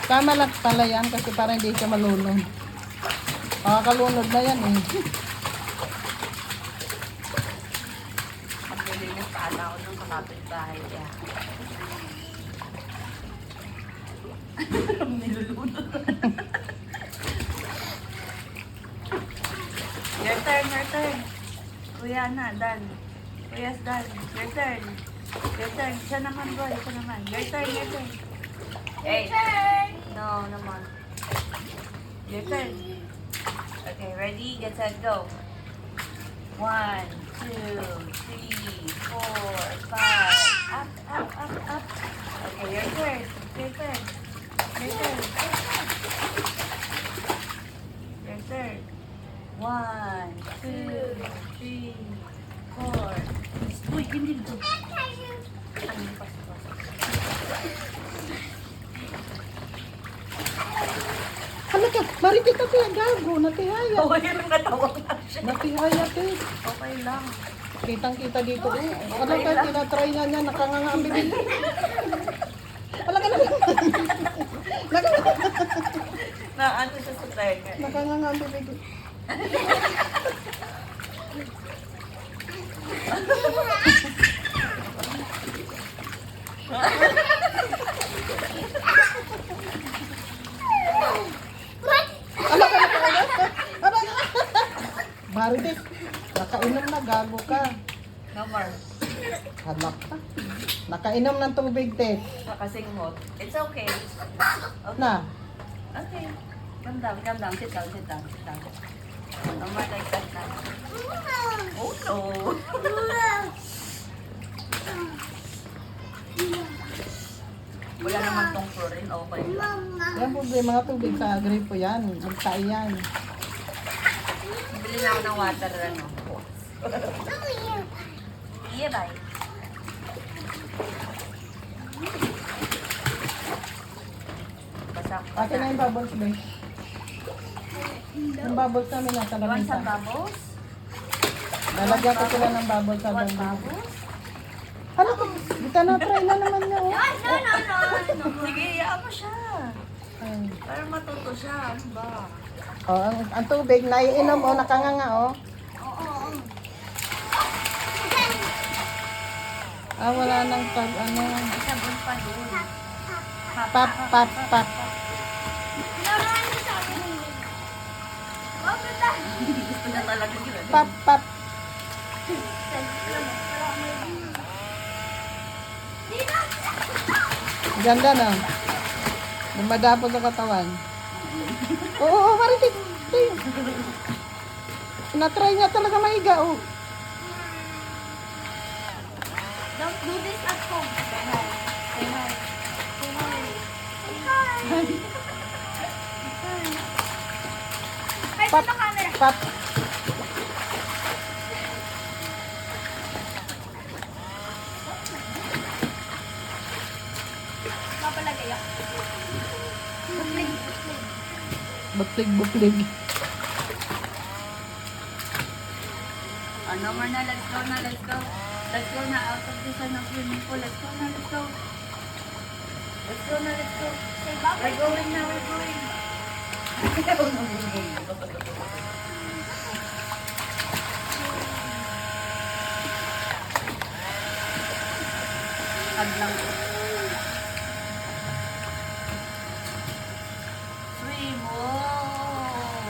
Tama lang pala yan kasi parang hindi siya malunod. Kalunod na yan eh. Maglilinis pa ata ako ng kapatid-bahay niya. Nilulunod. Your turn, your turn. Kuya na, Dan. Kuya's Dan. Your turn. Your turn. Siya naman, boy. Siya naman. Your turn, your turn. Hey. No, naman. Your turn. Okay, ready? Get set, go. 1, 2, 3, 4, 5. Up, up, up, up. Okay, your turn. Your turn. Your turn. Your turn. 1, 2, 3, 4. Uy, hindi dito. Ano pa? Ano ka? Marikit na kaya gago. Natihaya. Okay lang, natawag na siya. Natihaya te. Okay lang. Kitang-kita dito eh. Ano ka? Tinatry niya niya. Nakanganga ang bibig. Wala ka na. Na ano siya sa tenga. Nakanganga ang bibig. Marites, nakainom na, gago ka. No more. Halak ka. Nakainom ng tubig, te. Nakasinghot. It's okay. Okay. Na, Okay. Calm down, calm down. Sit down, sit down, sit down. No more like that na. Oh no. Wala naman tong chlorine. Okay lang. yan problema nga tubig sa gripo yan. Magtay yan. Bili na ako ng water, ano. Yeah, bye. Basang, Akin na yung bubbles, babe. Yung bubbles namin nasa You want lamesa. some bubbles? Lalagyan ko sila ng bubbles sa What bubbles. bubbles? Ano ko? Dito na try na naman niya, oh. No. Sige, iyaan mo siya. Ay. Para matuto siya. Ano ba? Oh, ang tubig, naiinom, oh, nakanganga, oh. Wala nang tag, ano. May sabon pa doon. Pap, pap, pap. Gusto niya talaga yun. Pap, pap. Ganda na. Dumadapo sa katawan. Oo, maritit. Na-try niya talaga maiga, oh. Don't do this at home. Say hi. Say hi. Ay, Pap, sa camera. pap. Papalagay ako. Buklig. Buklig, buklig. Ano more na, let's go na, let's go. Let's go na out of this swimming pool. Let's go na, let's go. Let's go na, let's go. Say bye. We're going na, we're going. Hadlang ko. Swim, oh.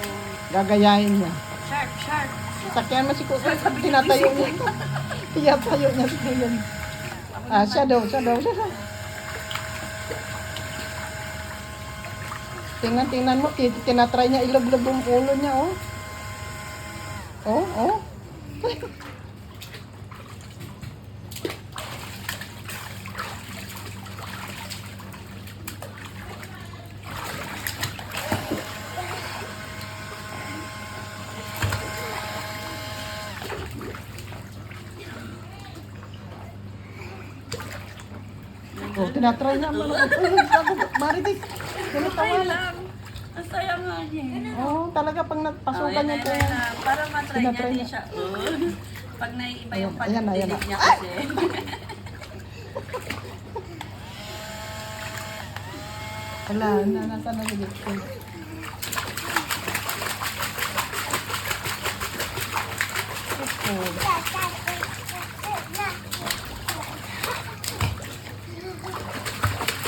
Gagayahin niya. Sharp, sharp. Sakyan mo si Kuya. Tinatayo niya. Tinatayo niya si Kuya. Siya daw, siya daw. Tingnan mo, tinatry niya ilog-log yung ulo niya, oh. Oh, oh. Oh, tinatry na. Marites, ganito Okay nga. lang. Ang saya nga niya. Oo, talaga pang napasukan niya Ayan, kaya. para matry niya Tinatry din niya. siya. Pag naiiba yung Ayan, ayan, ayan. pagdilig niya kasi. Wala, nasa na si Dixon. Oh,